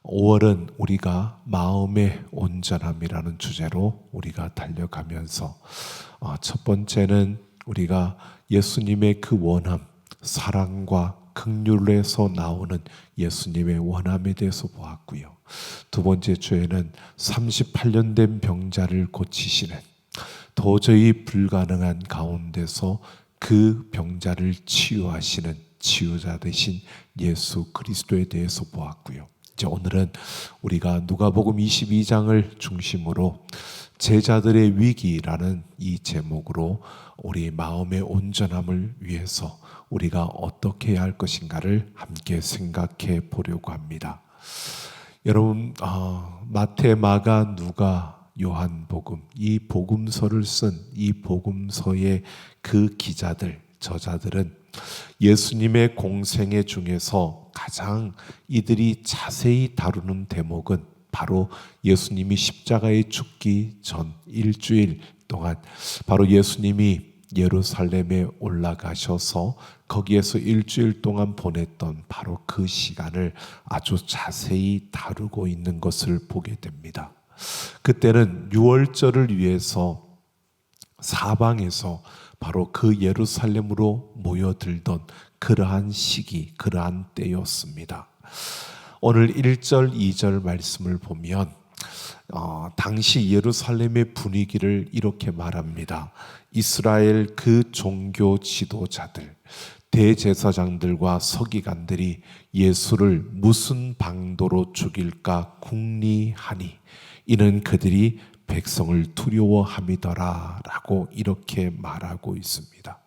5월은 우리가 마음의 온전함이라는 주제로 우리가 달려가면서 첫 번째는 우리가 예수님의 그 원함, 사랑과 긍휼에서 나오는 예수님의 원함에 대해서 보았고요. 두 번째 주에는 38년 된 병자를 고치시는, 도저히 불가능한 가운데서 그 병자를 치유하시는 치유자 되신 예수 그리스도에 대해서 보았고요. 이제 오늘은 우리가 누가복음 22장을 중심으로 제자들의 위기라는 이 제목으로 우리 마음의 온전함을 위해서 우리가 어떻게 해야 할 것인가를 함께 생각해 보려고 합니다. 여러분, 마태, 마가, 누가, 요한복음, 이 복음서를 쓴 이 복음서의 그 기자들, 저자들은 예수님의 공생애 중에서 가장 이들이 자세히 다루는 대목은 바로 예수님이 십자가에 죽기 전 일주일 동안, 바로 예수님이 예루살렘에 올라가셔서 거기에서 일주일 동안 보냈던 바로 그 시간을 아주 자세히 다루고 있는 것을 보게 됩니다. 그때는 유월절을 위해서 사방에서 바로 그 예루살렘으로 모여들던 그러한 시기, 그러한 때였습니다. 오늘 1절, 2절 말씀을 보면 당시 예루살렘의 분위기를 이렇게 말합니다. 이스라엘 그 종교 지도자들, 대제사장들과 서기관들이 예수를 무슨 방도로 죽일까 궁리하니 이는 그들이 백성을 두려워함이더라 라고 이렇게 말하고 있습니다.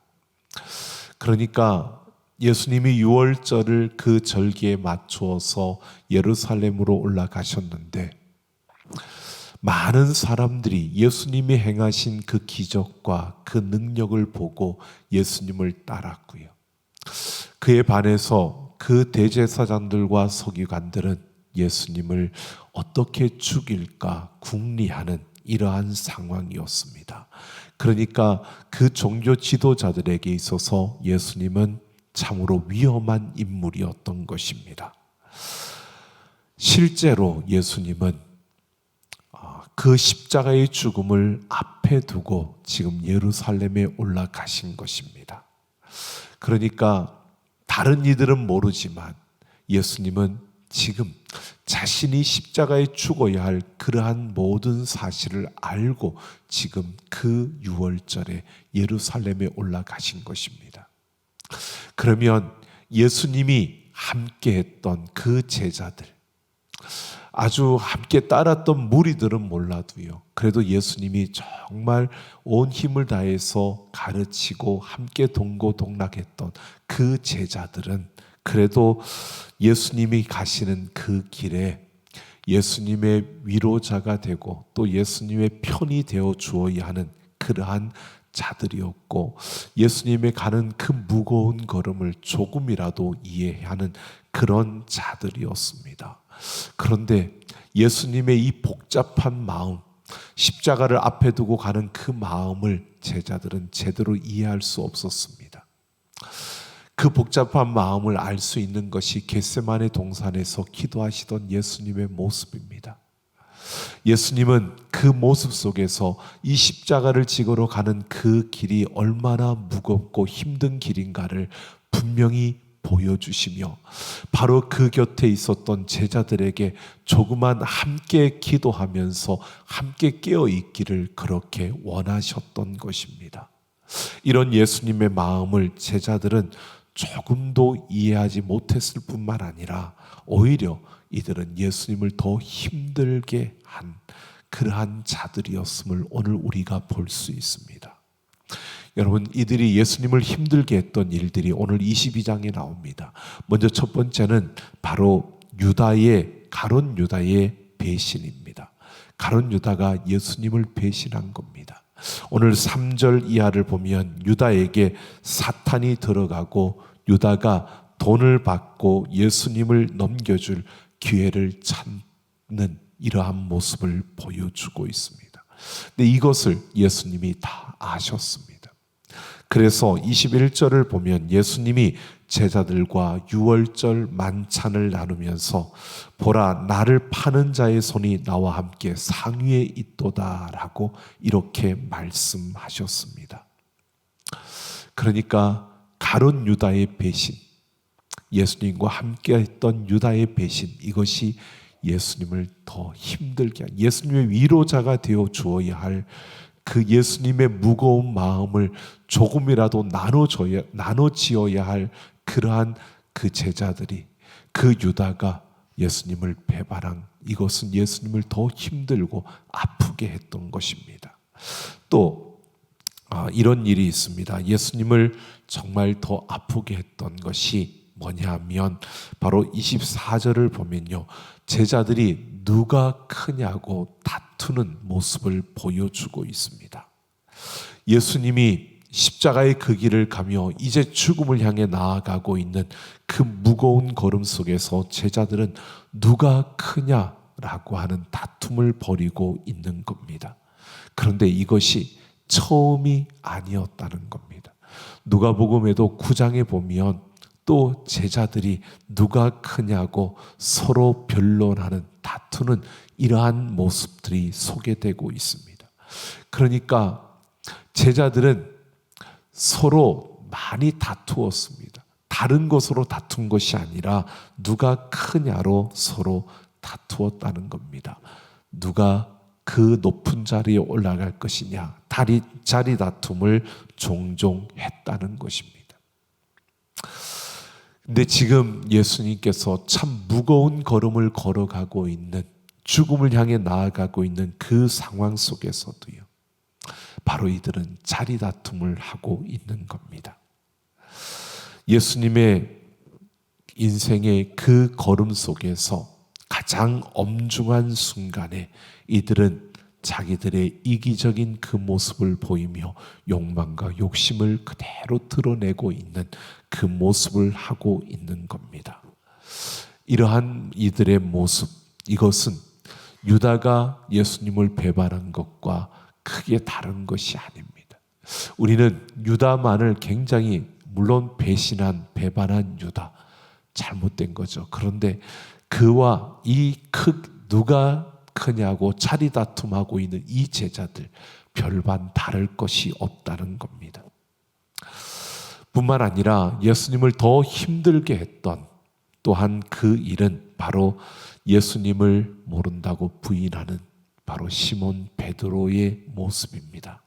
그러니까 예수님이 유월절을 그 절기에 맞추어서 예루살렘으로 올라가셨는데 많은 사람들이 예수님이 행하신 그 기적과 그 능력을 보고 예수님을 따랐고요. 그에 반해서 그 대제사장들과 서기관들은 예수님을 어떻게 죽일까 궁리하는 이러한 상황이었습니다. 그러니까 그 종교 지도자들에게 있어서 예수님은 참으로 위험한 인물이었던 것입니다. 실제로 예수님은 그 십자가의 죽음을 앞에 두고 지금 예루살렘에 올라가신 것입니다. 그러니까 다른 이들은 모르지만 예수님은 지금 자신이 십자가에 죽어야 할 그러한 모든 사실을 알고 지금 그 유월절에 예루살렘에 올라가신 것입니다. 그러면 예수님이 함께했던 그 제자들, 아주 함께 따랐던 무리들은 몰라도요, 그래도 예수님이 정말 온 힘을 다해서 가르치고 함께 동고동락했던 그 제자들은 그래도 예수님이 가시는 그 길에 예수님의 위로자가 되고 또 예수님의 편이 되어 주어야 하는 그러한 자들이었고, 예수님의 가는 그 무거운 걸음을 조금이라도 이해하는 그런 자들이었습니다. 그런데 예수님의 이 복잡한 마음, 십자가를 앞에 두고 가는 그 마음을 제자들은 제대로 이해할 수 없었습니다. 그 복잡한 마음을 알 수 있는 것이 겟세마네 동산에서 기도하시던 예수님의 모습입니다. 예수님은 그 모습 속에서 이 십자가를 지고 가는 그 길이 얼마나 무겁고 힘든 길인가를 분명히 보여주시며 바로 그 곁에 있었던 제자들에게 조금만 함께 기도하면서 함께 깨어있기를 그렇게 원하셨던 것입니다. 이런 예수님의 마음을 제자들은 조금도 이해하지 못했을 뿐만 아니라 오히려 이들은 예수님을 더 힘들게 한 그러한 자들이었음을 오늘 우리가 볼 수 있습니다. 여러분, 이들이 예수님을 힘들게 했던 일들이 오늘 22장에 나옵니다. 먼저 첫 번째는 바로 가룟 유다의 배신입니다. 가룟 유다가 예수님을 배신한 겁니다. 오늘 3절 이하를 보면 유다에게 사탄이 들어가고 유다가 돈을 받고 예수님을 넘겨줄 기회를 찾는 이러한 모습을 보여주고 있습니다. 근데 이것을 예수님이 다 아셨습니다. 그래서 21절을 보면 예수님이 제자들과 유월절 만찬을 나누면서 보라 나를 파는 자의 손이 나와 함께 상위에 있도다라고 이렇게 말씀하셨습니다. 그러니까 가룟 유다의 배신, 예수님과 함께 했던 유다의 배신, 이것이 예수님을 더 힘들게, 예수님의 위로자가 되어 주어야 할 그 예수님의 무거운 마음을 조금이라도 나눠지어야 할 그러한 그 제자들이, 그 유다가 예수님을 배반한, 이것은 예수님을 더 힘들고 아프게 했던 것입니다. 또 이런 일이 있습니다. 예수님을 정말 더 아프게 했던 것이 뭐냐면 바로 24절을 보면요, 제자들이 누가 크냐고 다투는 모습을 보여주고 있습니다. 예수님이 십자가의 그 길을 가며 이제 죽음을 향해 나아가고 있는 그 무거운 걸음 속에서 제자들은 누가 크냐라고 하는 다툼을 벌이고 있는 겁니다. 그런데 이것이 처음이 아니었다는 겁니다. 누가복음에도 9장에 보면 또 제자들이 누가 크냐고 서로 변론하는, 다투는 이러한 모습들이 소개되고 있습니다. 그러니까 제자들은 서로 많이 다투었습니다. 다른 것으로 다툰 것이 아니라 누가 크냐로 서로 다투었다는 겁니다. 누가 그 높은 자리에 올라갈 것이냐, 자리 다툼을 종종 했다는 것입니다. 근데 지금 예수님께서 참 무거운 걸음을 걸어가고 있는, 죽음을 향해 나아가고 있는 그 상황 속에서도요, 바로 이들은 자리 다툼을 하고 있는 겁니다. 예수님의 인생의 그 걸음 속에서 가장 엄중한 순간에 이들은 자기들의 이기적인 그 모습을 보이며 욕망과 욕심을 그대로 드러내고 있는 그 모습을 하고 있는 겁니다. 이러한 이들의 모습, 이것은 유다가 예수님을 배반한 것과 크게 다른 것이 아닙니다. 우리는 유다만을 굉장히, 물론 배반한 유다, 잘못된 거죠. 그런데 그와 누가 크냐고 자리 다툼하고 있는 이 제자들, 별반 다를 것이 없다는 겁니다. 뿐만 아니라 예수님을 더 힘들게 했던 또한 그 일은 바로 예수님을 모른다고 부인하는 바로 시몬 베드로의 모습입니다.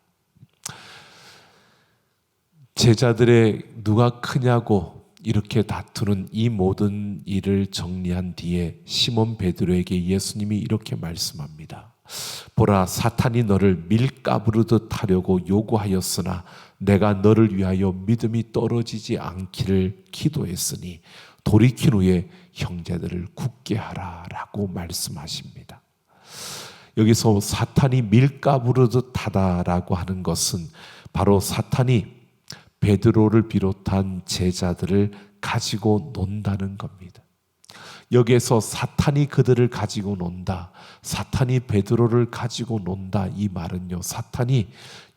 제자들의 누가 크냐고 이렇게 다투는 이 모든 일을 정리한 뒤에 시몬 베드로에게 예수님이 이렇게 말씀합니다. 보라, 사탄이 너를 밀가부르듯 하려고 요구하였으나 내가 너를 위하여 믿음이 떨어지지 않기를 기도했으니 돌이킨 후에 형제들을 굳게 하라 라고 말씀하십니다. 여기서 사탄이 밀가부르듯 하다라고 하는 것은 바로 사탄이 베드로를 비롯한 제자들을 가지고 논다는 겁니다. 여기에서 사탄이 그들을 가지고 논다, 사탄이 베드로를 가지고 논다, 이 말은요, 사탄이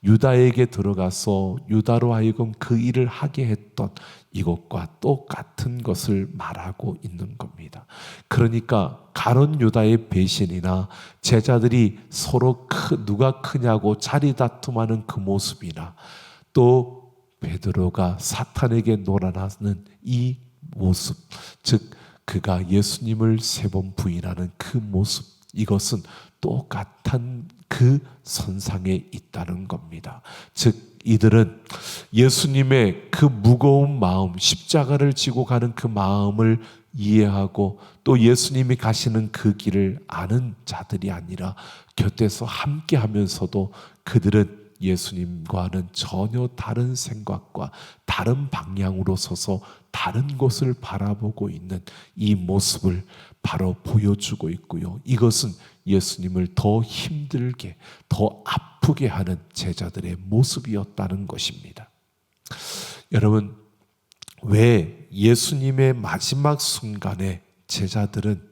유다에게 들어가서 유다로 하여금 그 일을 하게 했던 이것과 똑같은 것을 말하고 있는 겁니다. 그러니까 가룟 유다의 배신이나 제자들이 서로 누가 크냐고 자리 다툼하는 그 모습이나 또 베드로가 사탄에게 놀아나는 이 모습, 즉 그가 예수님을 3번 부인하는 그 모습, 이것은 똑같은 그 선상에 있다는 겁니다. 즉 이들은 예수님의 그 무거운 마음, 십자가를 지고 가는 그 마음을 이해하고 또 예수님이 가시는 그 길을 아는 자들이 아니라 곁에서 함께 하면서도 그들은 예수님과는 전혀 다른 생각과 다른 방향으로 서서 다른 곳을 바라보고 있는 이 모습을 바로 보여주고 있고요. 이것은 예수님을 더 힘들게, 더 아프게 하는 제자들의 모습이었다는 것입니다. 여러분, 왜 예수님의 마지막 순간에 제자들은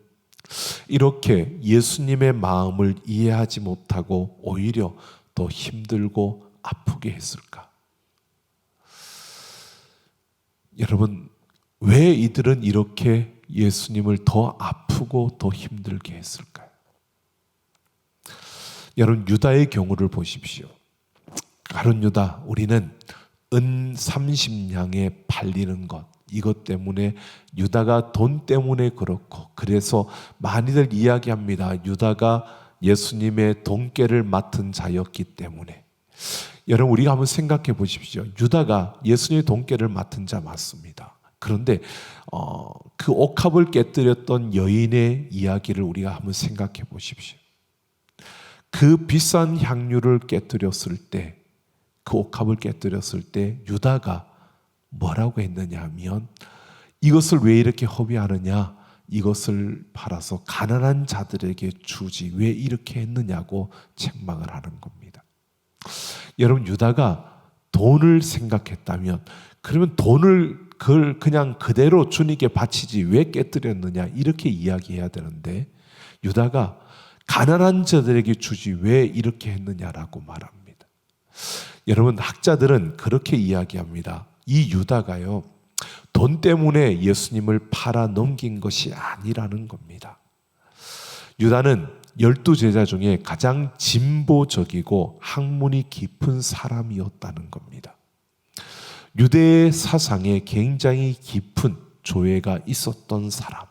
이렇게 예수님의 마음을 이해하지 못하고 오히려 더 힘들고 아프게 했을까? 여러분, 왜 이들은 이렇게 예수님을 더 아프고 더 힘들게 했을까요? 여러분, 유다의 경우를 보십시오. 가룟 유다, 우리는 은 30냥에 팔리는 것, 이것 때문에 유다가 돈 때문에 그렇고, 그래서 많이들 이야기합니다. 유다가 예수님의 돈깨를 맡은 자였기 때문에. 여러분, 우리가 한번 생각해 보십시오. 유다가 예수님의 돈깨를 맡은 자 맞습니다. 그런데 그 옥합을 깨뜨렸던 여인의 이야기를 우리가 한번 생각해 보십시오. 그 비싼 향유를 깨뜨렸을 때, 그 옥합을 깨뜨렸을 때 유다가 뭐라고 했느냐 하면, 이것을 왜 이렇게 허비하느냐, 이것을 팔아서 가난한 자들에게 주지 왜 이렇게 했느냐고 책망을 하는 겁니다. 여러분, 유다가 돈을 생각했다면, 그러면 돈을 그걸 그냥 그대로 주님께 바치지 왜 깨뜨렸느냐, 이렇게 이야기해야 되는데, 유다가 가난한 자들에게 주지 왜 이렇게 했느냐라고 말합니다. 여러분, 학자들은 그렇게 이야기합니다. 이 유다가요, 돈 때문에 예수님을 팔아 넘긴 것이 아니라는 겁니다. 유다는 12제자 중에 가장 진보적이고 학문이 깊은 사람이었다는 겁니다. 유대의 사상에 굉장히 깊은 조예가 있었던 사람.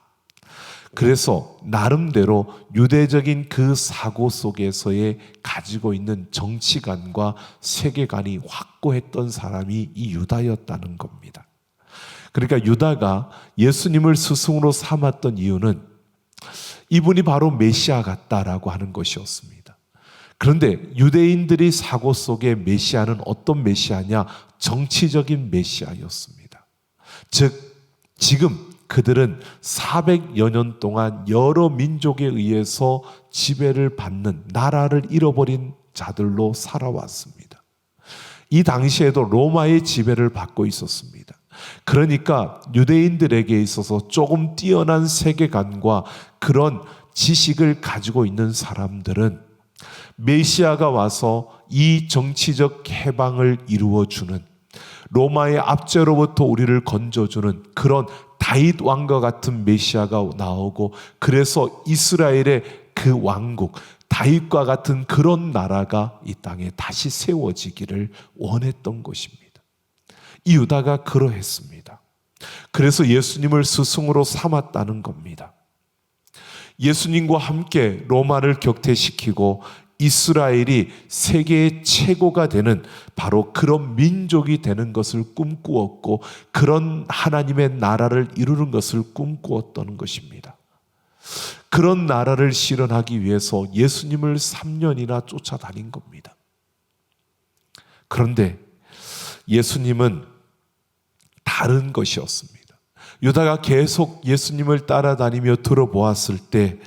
그래서 나름대로 유대적인 그 사고 속에서의 가지고 있는 정치관과 세계관이 확고했던 사람이 이 유다였다는 겁니다. 그러니까 유다가 예수님을 스승으로 삼았던 이유는 이분이 바로 메시아 같다라고 하는 것이었습니다. 그런데 유대인들이 사고 속에 메시아는 어떤 메시아냐? 정치적인 메시아였습니다. 즉, 지금 그들은 400여 년 동안 여러 민족에 의해서 지배를 받는, 나라를 잃어버린 자들로 살아왔습니다. 이 당시에도 로마의 지배를 받고 있었습니다. 그러니까 유대인들에게 있어서 조금 뛰어난 세계관과 그런 지식을 가지고 있는 사람들은 메시아가 와서 이 정치적 해방을 이루어주는, 로마의 압제로부터 우리를 건져주는 그런 다윗 왕과 같은 메시아가 나오고, 그래서 이스라엘의 그 왕국, 다윗과 같은 그런 나라가 이 땅에 다시 세워지기를 원했던 것입니다. 이 유다가 그러했습니다. 그래서 예수님을 스승으로 삼았다는 겁니다. 예수님과 함께 로마를 격퇴시키고 이스라엘이 세계의 최고가 되는 바로 그런 민족이 되는 것을 꿈꾸었고, 그런 하나님의 나라를 이루는 것을 꿈꾸었던 것입니다. 그런 나라를 실현하기 위해서 예수님을 3년이나 쫓아다닌 겁니다. 그런데 예수님은 다른 것이었습니다. 유다가 계속 예수님을 따라다니며 들어보았을 때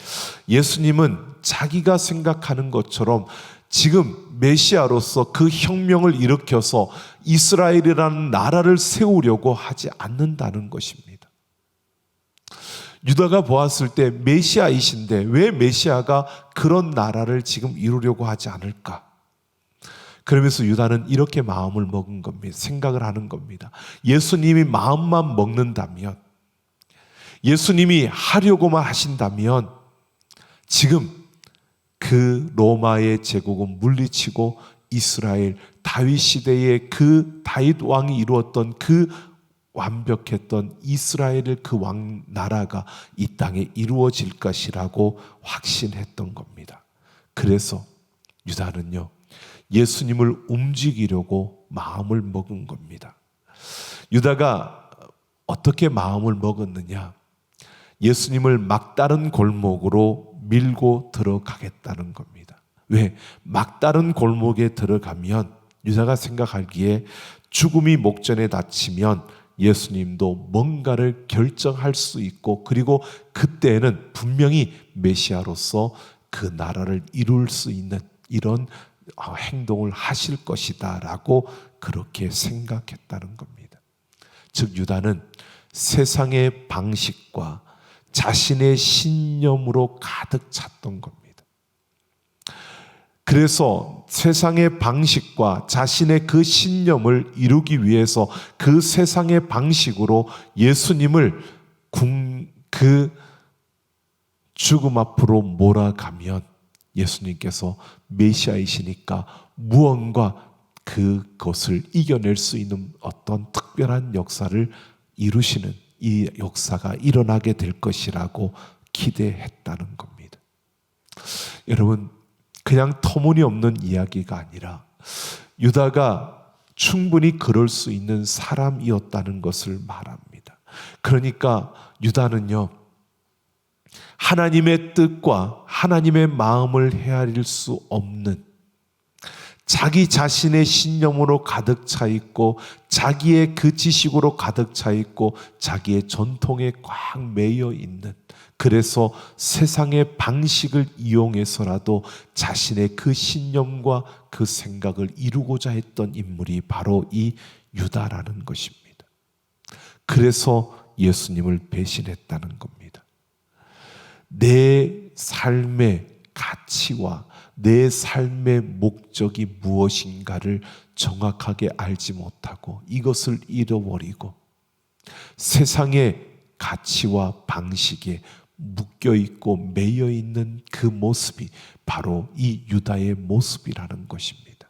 예수님은 자기가 생각하는 것처럼 지금 메시아로서 그 혁명을 일으켜서 이스라엘이라는 나라를 세우려고 하지 않는다는 것입니다. 유다가 보았을 때 메시아이신데 왜 메시아가 그런 나라를 지금 이루려고 하지 않을까? 그러면서 유다는 이렇게 마음을 먹은 겁니다. 생각을 하는 겁니다. 예수님이 마음만 먹는다면, 예수님이 하려고만 하신다면 지금 그 로마의 제국은 물리치고 이스라엘 다윗 시대의 그 다윗 왕이 이루었던 그 완벽했던 이스라엘의 그 왕 나라가 이 땅에 이루어질 것이라고 확신했던 겁니다. 그래서 유다는요, 예수님을 움직이려고 마음을 먹은 겁니다. 유다가 어떻게 마음을 먹었느냐? 예수님을 막다른 골목으로 밀고 들어가겠다는 겁니다. 왜? 막다른 골목에 들어가면 유다가 생각하기에 죽음이 목전에 닥치면 예수님도 뭔가를 결정할 수 있고, 그리고 그때는 분명히 메시아로서 그 나라를 이룰 수 있는 이런 행동을 하실 것이다 라고 그렇게 생각했다는 겁니다. 즉 유다는 세상의 방식과 자신의 신념으로 가득 찼던 겁니다. 그래서 세상의 방식과 자신의 그 신념을 이루기 위해서 그 세상의 방식으로 예수님을 그 죽음 앞으로 몰아가면 예수님께서 메시아이시니까 무언가 그것을 이겨낼 수 있는 어떤 특별한 역사를 이루시는 이 역사가 일어나게 될 것이라고 기대했다는 겁니다. 여러분, 그냥 터무니없는 이야기가 아니라 유다가 충분히 그럴 수 있는 사람이었다는 것을 말합니다. 그러니까 유다는요, 하나님의 뜻과 하나님의 마음을 헤아릴 수 없는, 자기 자신의 신념으로 가득 차 있고 자기의 그 지식으로 가득 차 있고 자기의 전통에 꽉 매여 있는, 그래서 세상의 방식을 이용해서라도 자신의 그 신념과 그 생각을 이루고자 했던 인물이 바로 이 유다라는 것입니다. 그래서 예수님을 배신했다는 겁니다. 내 삶의 가치와 내 삶의 목적이 무엇인가를 정확하게 알지 못하고 이것을 잃어버리고 세상의 가치와 방식에 묶여있고 매여있는 그 모습이 바로 이 유다의 모습이라는 것입니다.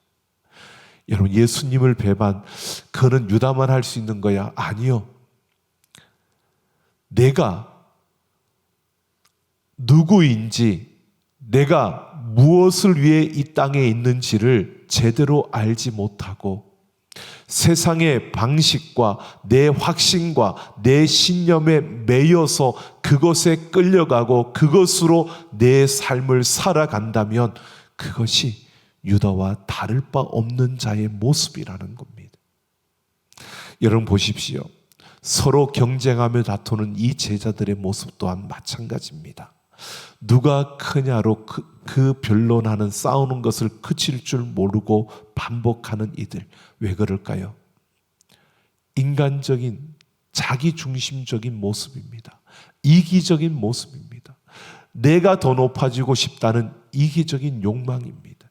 여러분, 예수님을 배반, 그는 유다만 할 수 있는 거야? 아니요. 내가 누구인지, 내가 무엇을 위해 이 땅에 있는지를 제대로 알지 못하고 세상의 방식과 내 확신과 내 신념에 매여서 그것에 끌려가고 그것으로 내 삶을 살아간다면 그것이 유다와 다를 바 없는 자의 모습이라는 겁니다. 여러분 보십시오. 서로 경쟁하며 다투는 이 제자들의 모습 또한 마찬가지입니다. 누가 크냐로 그 변론하는, 싸우는 것을 그칠 줄 모르고 반복하는 이들, 왜 그럴까요? 인간적인 자기중심적인 모습입니다. 이기적인 모습입니다. 내가 더 높아지고 싶다는 이기적인 욕망입니다.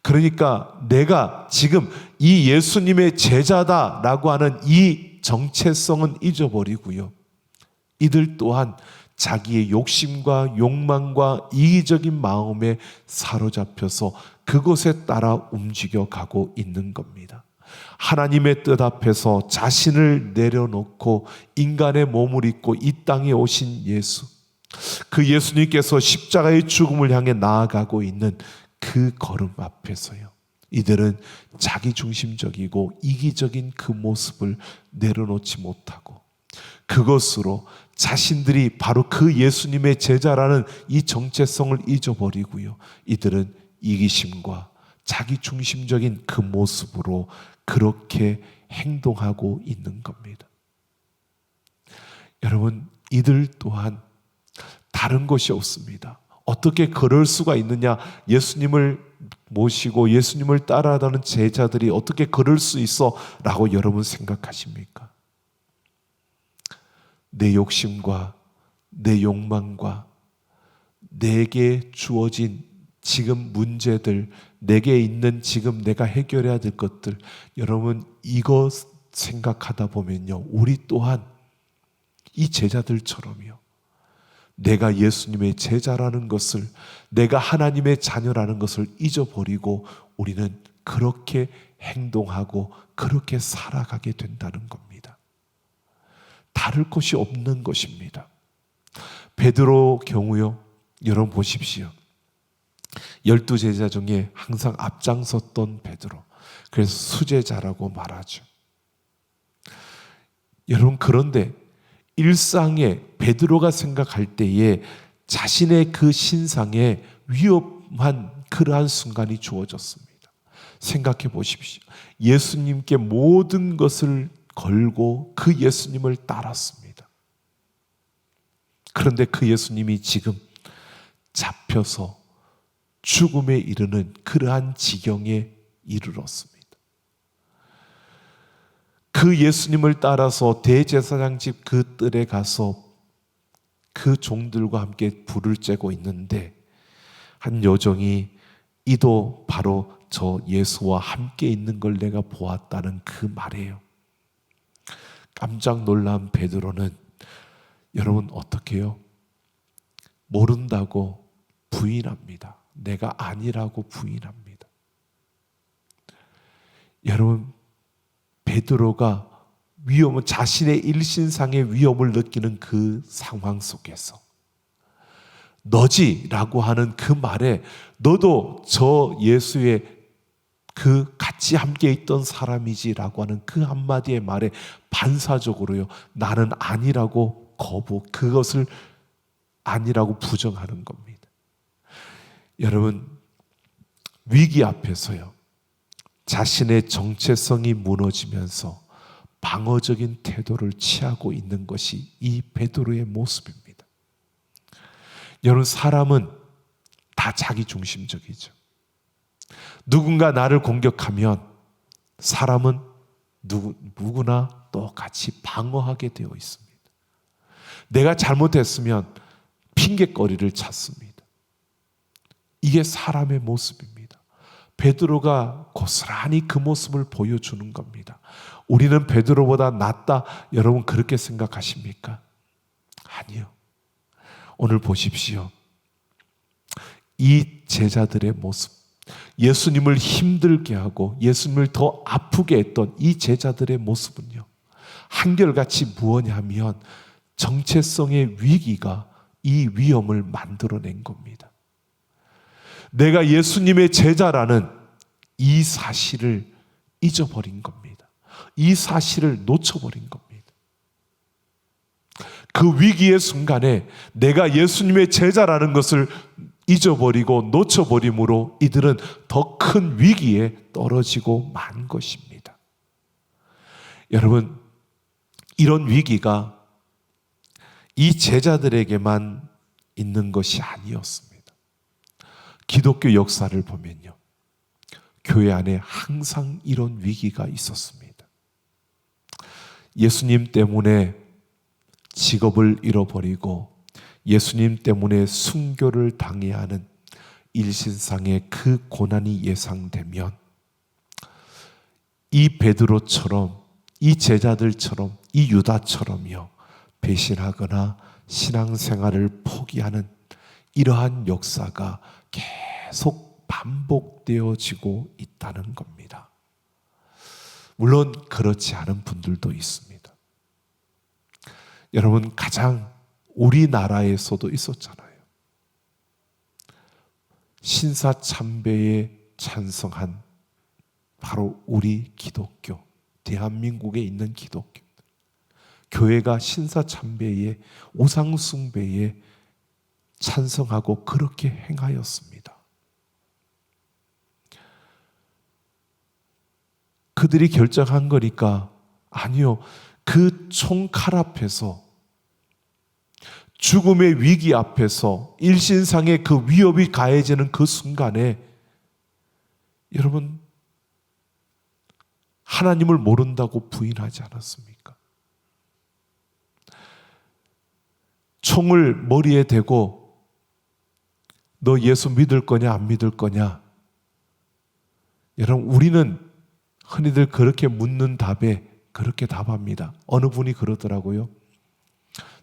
그러니까 내가 지금 이 예수님의 제자다라고 하는 이 정체성은 잊어버리고요, 이들 또한 자기의 욕심과 욕망과 이기적인 마음에 사로잡혀서 그것에 따라 움직여가고 있는 겁니다. 하나님의 뜻 앞에서 자신을 내려놓고 인간의 몸을 입고 이 땅에 오신 예수, 그 예수님께서 십자가의 죽음을 향해 나아가고 있는 그 걸음 앞에서요, 이들은 자기중심적이고 이기적인 그 모습을 내려놓지 못하고 그것으로 자신들이 바로 그 예수님의 제자라는 이 정체성을 잊어버리고요, 이들은 이기심과 자기중심적인 그 모습으로 그렇게 행동하고 있는 겁니다. 여러분, 이들 또한 다른 것이 없습니다. 어떻게 그럴 수가 있느냐? 예수님을 모시고 예수님을 따라가는 제자들이 어떻게 그럴 수 있어? 라고 여러분 생각하십니까? 내 욕심과 내 욕망과 내게 주어진 지금 문제들, 내게 있는 지금 내가 해결해야 될 것들, 여러분 이거 생각하다 보면요, 우리 또한 이 제자들처럼요, 내가 예수님의 제자라는 것을, 내가 하나님의 자녀라는 것을 잊어버리고 우리는 그렇게 행동하고 그렇게 살아가게 된다는 겁니다. 다를 것이 없는 것입니다. 베드로 경우요, 여러분 보십시오. 12제자 중에 항상 앞장섰던 베드로, 그래서 수제자라고 말하죠. 여러분, 그런데 일상에 베드로가 생각할 때에 자신의 그 신상에 위험한 그러한 순간이 주어졌습니다. 생각해 보십시오. 예수님께 모든 것을 걸고 그 예수님을 따랐습니다. 그런데 그 예수님이 지금 잡혀서 죽음에 이르는 그러한 지경에 이르렀습니다. 그 예수님을 따라서 대제사장 집 그 뜰에 가서 그 종들과 함께 불을 쬐고 있는데 한 여종이 이도 바로 저 예수와 함께 있는 걸 내가 보았다는 그 말이에요. 깜짝 놀란 베드로는 여러분 어떻게 해요? 모른다고 부인합니다. 내가 아니라고 부인합니다. 여러분, 베드로가 자신의 일신상의 위험을 느끼는 그 상황 속에서 너지라고 하는 그 말에 너도 저 예수의 그 같이 함께 있던 사람이지라고 하는 그 한마디의 말에 반사적으로요, 나는 아니라고 그것을 아니라고 부정하는 겁니다. 여러분, 위기 앞에서요, 자신의 정체성이 무너지면서 방어적인 태도를 취하고 있는 것이 이 베드로의 모습입니다. 여러분, 사람은 다 자기 중심적이죠. 누군가 나를 공격하면 사람은 누구나 똑같이 방어하게 되어 있습니다. 내가 잘못했으면 핑계거리를 찾습니다. 이게 사람의 모습입니다. 베드로가 고스란히 그 모습을 보여주는 겁니다. 우리는 베드로보다 낫다, 여러분 그렇게 생각하십니까? 아니요. 오늘 보십시오. 이 제자들의 모습, 예수님을 힘들게 하고 예수님을 더 아프게 했던 이 제자들의 모습은요, 한결같이 무엇이냐면 정체성의 위기가 이 위험을 만들어낸 겁니다. 내가 예수님의 제자라는 이 사실을 잊어버린 겁니다. 이 사실을 놓쳐버린 겁니다. 그 위기의 순간에 내가 예수님의 제자라는 것을 잊어버리고 놓쳐버림으로 이들은 더 큰 위기에 떨어지고 만 것입니다. 여러분, 이런 위기가 이 제자들에게만 있는 것이 아니었습니다. 기독교 역사를 보면요, 교회 안에 항상 이런 위기가 있었습니다. 예수님 때문에 직업을 잃어버리고 예수님 때문에 순교를 당해야 하는 일신상의 그 고난이 예상되면 이 베드로처럼, 이 제자들처럼, 이 유다처럼요, 배신하거나 신앙생활을 포기하는 이러한 역사가 계속 반복되어지고 있다는 겁니다. 물론 그렇지 않은 분들도 있습니다. 여러분, 가장 우리나라에서도 있었잖아요. 신사참배에 찬성한 바로 우리 기독교, 대한민국에 있는 기독교, 교회가 신사참배에, 우상숭배에 찬성하고 그렇게 행하였습니다. 그들이 결정한 거니까 아니요, 그 총칼 앞에서, 죽음의 위기 앞에서 일신상의 그 위협이 가해지는 그 순간에 여러분, 하나님을 모른다고 부인하지 않았습니까? 총을 머리에 대고 너 예수 믿을 거냐 안 믿을 거냐? 여러분, 우리는 흔히들 그렇게 묻는 답에 그렇게 답합니다. 어느 분이 그러더라고요.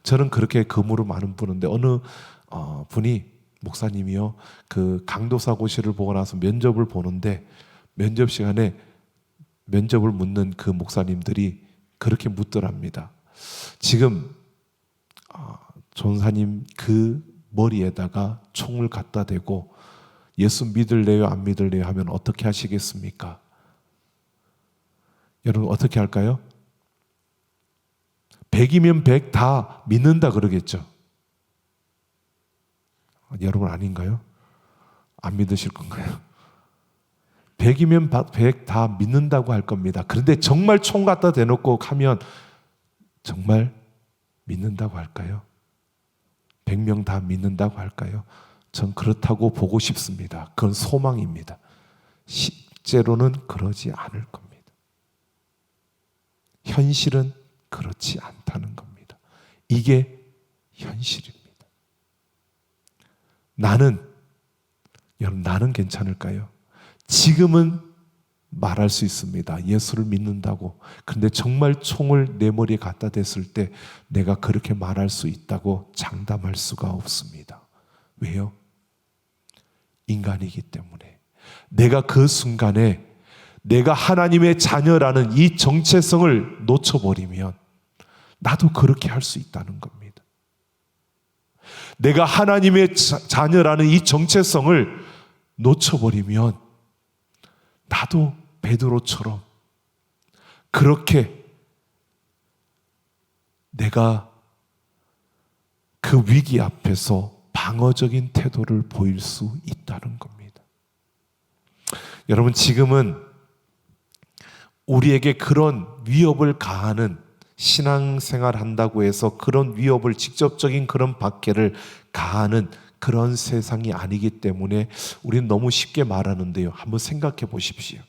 저는 그렇게 금으로 많은 분인데 어느 분이, 목사님이요, 그 강도사고시를 보고 나서 면접을 보는데 면접 시간에 면접을 묻는 그 목사님들이 그렇게 묻더랍니다. 지금 전사님 그 머리에다가 총을 갖다 대고 예수 믿을래요 안 믿을래요 하면 어떻게 하시겠습니까? 여러분 어떻게 할까요? 100이면 100 다 믿는다 그러겠죠. 여러분 아닌가요? 안 믿으실 건가요? 100이면 100 다 믿는다고 할 겁니다. 그런데 정말 총 갖다 대놓고 하면 정말 믿는다고 할까요? 100명 다 믿는다고 할까요? 전 그렇다고 보고 싶습니다. 그건 소망입니다. 실제로는 그러지 않을 겁니다. 현실은 그렇지 않다는 겁니다. 이게 현실입니다. 나는 여러분, 나는 괜찮을까요? 지금은 말할 수 있습니다. 예수를 믿는다고. 그런데 정말 총을 내 머리에 갖다 댔을 때 내가 그렇게 말할 수 있다고 장담할 수가 없습니다. 왜요? 인간이기 때문에. 내가 그 순간에 내가 하나님의 자녀라는 이 정체성을 놓쳐버리면 나도 그렇게 할 수 있다는 겁니다. 내가 하나님의 자녀라는 이 정체성을 놓쳐버리면 나도 베드로처럼 그렇게 내가 그 위기 앞에서 방어적인 태도를 보일 수 있다는 겁니다. 여러분, 지금은 우리에게 그런 위협을 가하는 신앙생활 한다고 해서 그런 위협을, 직접적인 그런 박해를 가하는 그런 세상이 아니기 때문에 우리는 너무 쉽게 말하는데요. 한번 생각해 보십시오.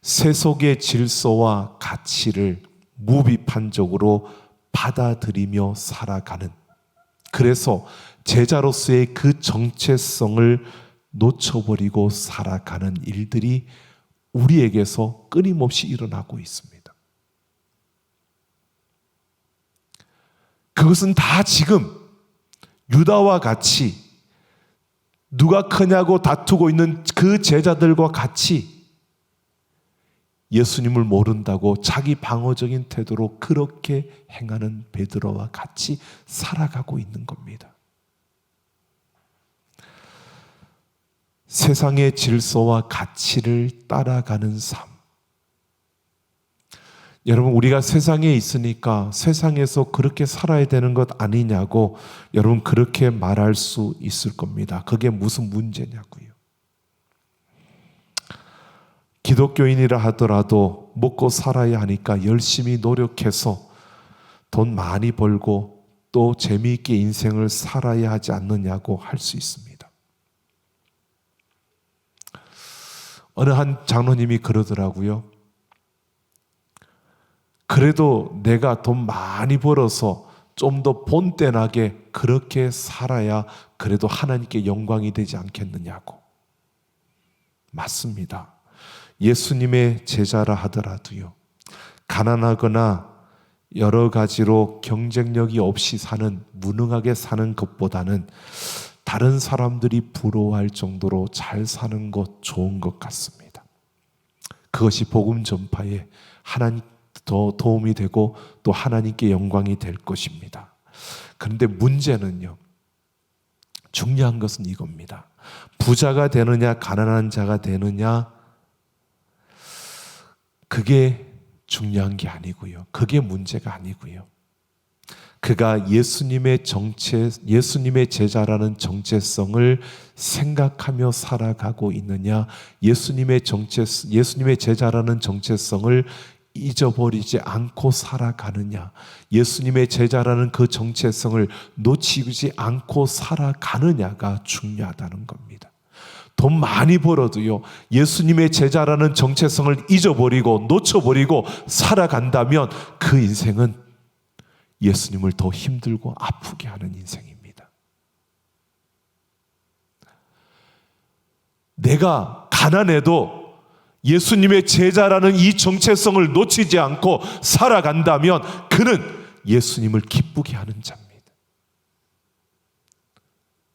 세속의 질서와 가치를 무비판적으로 받아들이며 살아가는, 그래서 제자로서의 그 정체성을 놓쳐버리고 살아가는 일들이 우리에게서 끊임없이 일어나고 있습니다. 그것은 다 지금 유다와 같이 누가 크냐고 다투고 있는 그 제자들과 같이 예수님을 모른다고 자기 방어적인 태도로 그렇게 행하는 베드로와 같이 살아가고 있는 겁니다. 세상의 질서와 가치를 따라가는 삶. 여러분, 우리가 세상에 있으니까 세상에서 그렇게 살아야 되는 것 아니냐고 여러분 그렇게 말할 수 있을 겁니다. 그게 무슨 문제냐고요. 기독교인이라 하더라도 먹고 살아야 하니까 열심히 노력해서 돈 많이 벌고 또 재미있게 인생을 살아야 하지 않느냐고 할 수 있습니다. 어느 한 장로님이 그러더라고요. 그래도 내가 돈 많이 벌어서 좀 더 본때나게 그렇게 살아야 그래도 하나님께 영광이 되지 않겠느냐고. 맞습니다. 예수님의 제자라 하더라도요, 가난하거나 여러 가지로 경쟁력이 없이 사는, 무능하게 사는 것보다는 다른 사람들이 부러워할 정도로 잘 사는 것 좋은 것 같습니다. 그것이 복음 전파에 하나님 더 도움이 되고 또 하나님께 영광이 될 것입니다. 그런데 문제는요, 중요한 것은 이겁니다. 부자가 되느냐 가난한 자가 되느냐, 그게 중요한 게 아니고요. 그게 문제가 아니고요. 그가 예수님의 제자라는 정체성을 생각하며 살아가고 있느냐, 예수님의 제자라는 정체성을 잊어버리지 않고 살아가느냐, 예수님의 제자라는 그 정체성을 놓치지 않고 살아가느냐가 중요하다는 겁니다. 돈 많이 벌어도요, 예수님의 제자라는 정체성을 잊어버리고 놓쳐버리고 살아간다면 그 인생은 예수님을 더 힘들고 아프게 하는 인생입니다. 내가 가난해도 예수님의 제자라는 이 정체성을 놓치지 않고 살아간다면 그는 예수님을 기쁘게 하는 자입니다.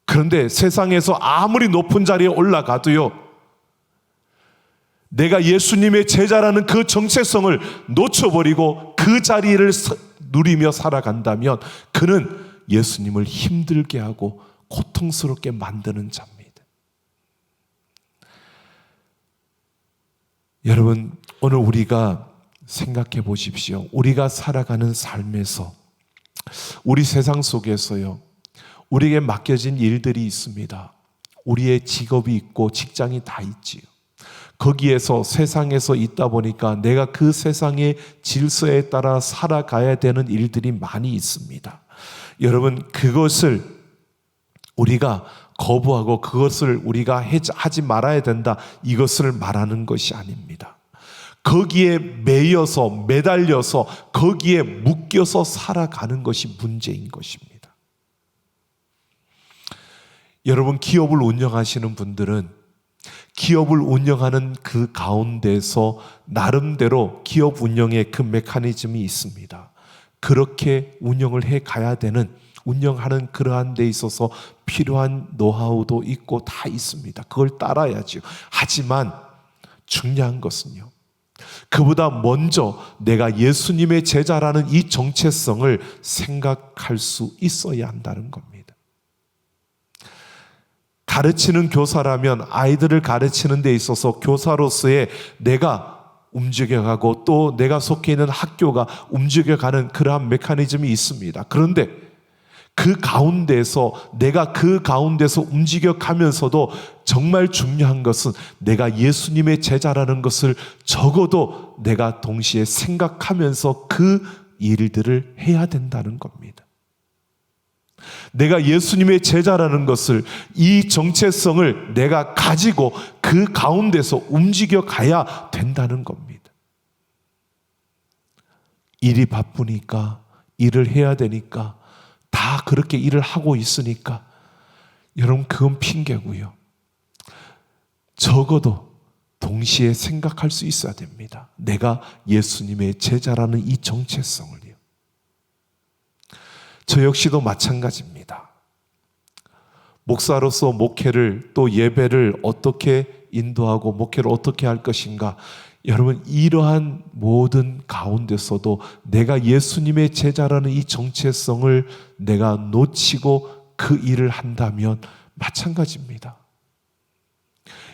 그런데 세상에서 아무리 높은 자리에 올라가도요, 내가 예수님의 제자라는 그 정체성을 놓쳐버리고 그 자리를 누리며 살아간다면 그는 예수님을 힘들게 하고 고통스럽게 만드는 자입니다. 여러분, 오늘 우리가 생각해 보십시오. 우리가 살아가는 삶에서, 우리 세상 속에서요, 우리에게 맡겨진 일들이 있습니다. 우리의 직업이 있고 직장이 다 있지요. 거기에서 세상에서 있다 보니까 내가 그 세상의 질서에 따라 살아가야 되는 일들이 많이 있습니다. 여러분, 그것을 우리가 거부하고 그것을 우리가 하지 말아야 된다, 이것을 말하는 것이 아닙니다. 거기에 매달려서 거기에 묶여서 살아가는 것이 문제인 것입니다. 여러분, 기업을 운영하시는 분들은 기업을 운영하는 그 가운데서 나름대로 기업 운영의 그 메커니즘이 있습니다. 그렇게 운영을 해 가야 되는, 운영하는 그러한 데 있어서 필요한 노하우도 있고 다 있습니다. 그걸 따라야죠. 하지만 중요한 것은요, 그보다 먼저 내가 예수님의 제자라는 이 정체성을 생각할 수 있어야 한다는 겁니다. 가르치는 교사라면 아이들을 가르치는 데 있어서 교사로서의 내가 움직여가고 또 내가 속해 있는 학교가 움직여가는 그러한 메커니즘이 있습니다. 그런데 그 가운데서 내가 그 가운데서 움직여가면서도 정말 중요한 것은 내가 예수님의 제자라는 것을 적어도 내가 동시에 생각하면서 그 일들을 해야 된다는 겁니다. 내가 예수님의 제자라는 것을, 이 정체성을 내가 가지고 그 가운데서 움직여 가야 된다는 겁니다. 일이 바쁘니까, 일을 해야 되니까, 다 그렇게 일을 하고 있으니까, 여러분, 그건 핑계고요. 적어도 동시에 생각할 수 있어야 됩니다. 내가 예수님의 제자라는 이 정체성을요. 저 역시도 마찬가지입니다. 목사로서 목회를, 또 예배를 어떻게 인도하고 목회를 어떻게 할 것인가, 여러분, 이러한 모든 가운데서도 내가 예수님의 제자라는 이 정체성을 내가 놓치고 그 일을 한다면 마찬가지입니다.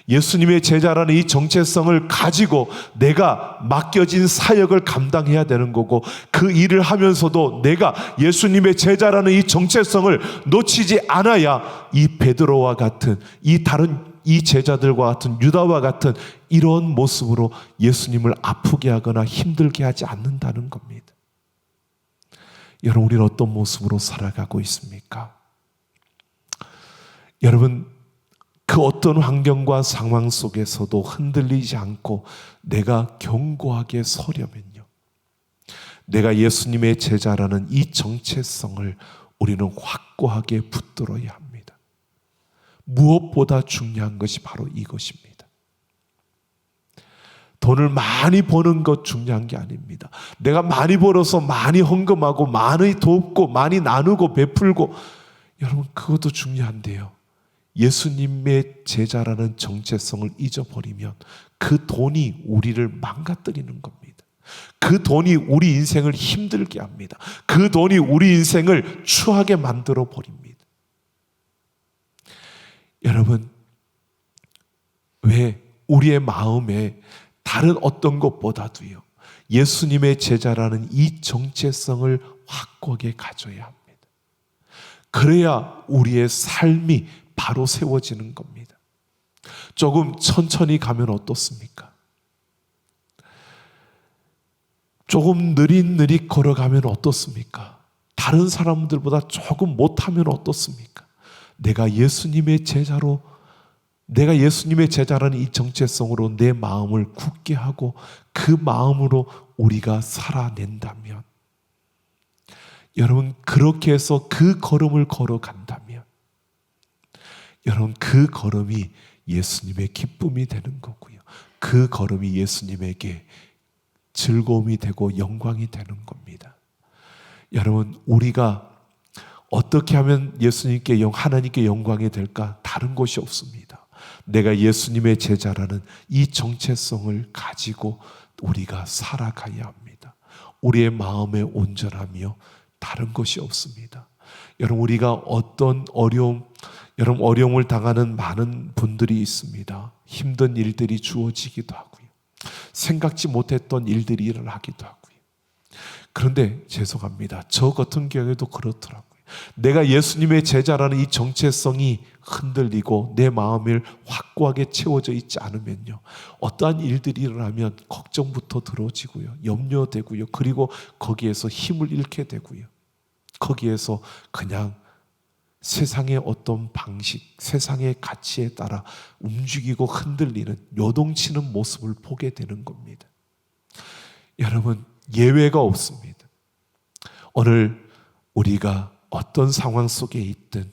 예수님의 제자라는 이 정체성을 가지고 내가 맡겨진 사역을 감당해야 되는 거고, 그 일을 하면서도 내가 예수님의 제자라는 이 정체성을 놓치지 않아야 이 베드로와 같은, 이 제자들과 같은, 유다와 같은 이런 모습으로 예수님을 아프게 하거나 힘들게 하지 않는다는 겁니다. 여러분, 우리는 어떤 모습으로 살아가고 있습니까? 여러분, 그 어떤 환경과 상황 속에서도 흔들리지 않고 내가 견고하게 서려면요, 내가 예수님의 제자라는 이 정체성을 우리는 확고하게 붙들어야 합니다. 무엇보다 중요한 것이 바로 이것입니다. 돈을 많이 버는 것 중요한 게 아닙니다. 내가 많이 벌어서 많이 헌금하고 많이 돕고 많이 나누고 베풀고, 여러분, 그것도 중요한데요, 예수님의 제자라는 정체성을 잊어버리면 그 돈이 우리를 망가뜨리는 겁니다. 그 돈이 우리 인생을 힘들게 합니다. 그 돈이 우리 인생을 추하게 만들어 버립니다. 여러분, 왜 우리의 마음에 다른 어떤 것보다도요, 예수님의 제자라는 이 정체성을 확고하게 가져야 합니다. 그래야 우리의 삶이 바로 세워지는 겁니다. 조금 천천히 가면 어떻습니까? 조금 느릿느릿 걸어가면 어떻습니까? 다른 사람들보다 조금 못하면 어떻습니까? 내가 예수님의 제자라는 이 정체성으로 내 마음을 굳게 하고 그 마음으로 우리가 살아낸다면, 여러분, 그렇게 해서 그 걸음을 걸어간다면, 여러분, 그 걸음이 예수님의 기쁨이 되는 거고요, 그 걸음이 예수님에게 즐거움이 되고 영광이 되는 겁니다. 여러분, 우리가 어떻게 하면 하나님께 영광이 될까? 다른 것이 없습니다. 내가 예수님의 제자라는 이 정체성을 가지고 우리가 살아가야 합니다. 우리의 마음에 온전하며 다른 것이 없습니다. 여러분, 우리가 어떤 어려움을 당하는 많은 분들이 있습니다. 힘든 일들이 주어지기도 하고요, 생각지 못했던 일들이 일어나기도 하고요. 그런데 죄송합니다, 저 같은 경우에도 그렇더라고요. 내가 예수님의 제자라는 이 정체성이 흔들리고 내 마음을 확고하게 채워져 있지 않으면요, 어떠한 일들이 일어나면 걱정부터 들어지고요, 염려되고요, 그리고 거기에서 힘을 잃게 되고요, 거기에서 그냥 세상의 어떤 방식, 세상의 가치에 따라 움직이고 흔들리는, 요동치는 모습을 보게 되는 겁니다. 여러분, 예외가 없습니다. 오늘 우리가 어떤 상황 속에 있든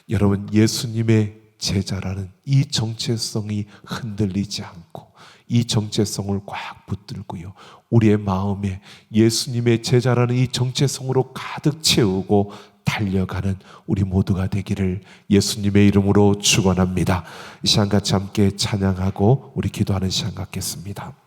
여러분, 예수님의 제자라는 이 정체성이 흔들리지 않고 이 정체성을 꽉 붙들고요, 우리의 마음에 예수님의 제자라는 이 정체성으로 가득 채우고 달려가는 우리 모두가 되기를 예수님의 이름으로 축원합니다. 이 시간 같이 함께 찬양하고 우리 기도하는 시간 갖겠습니다.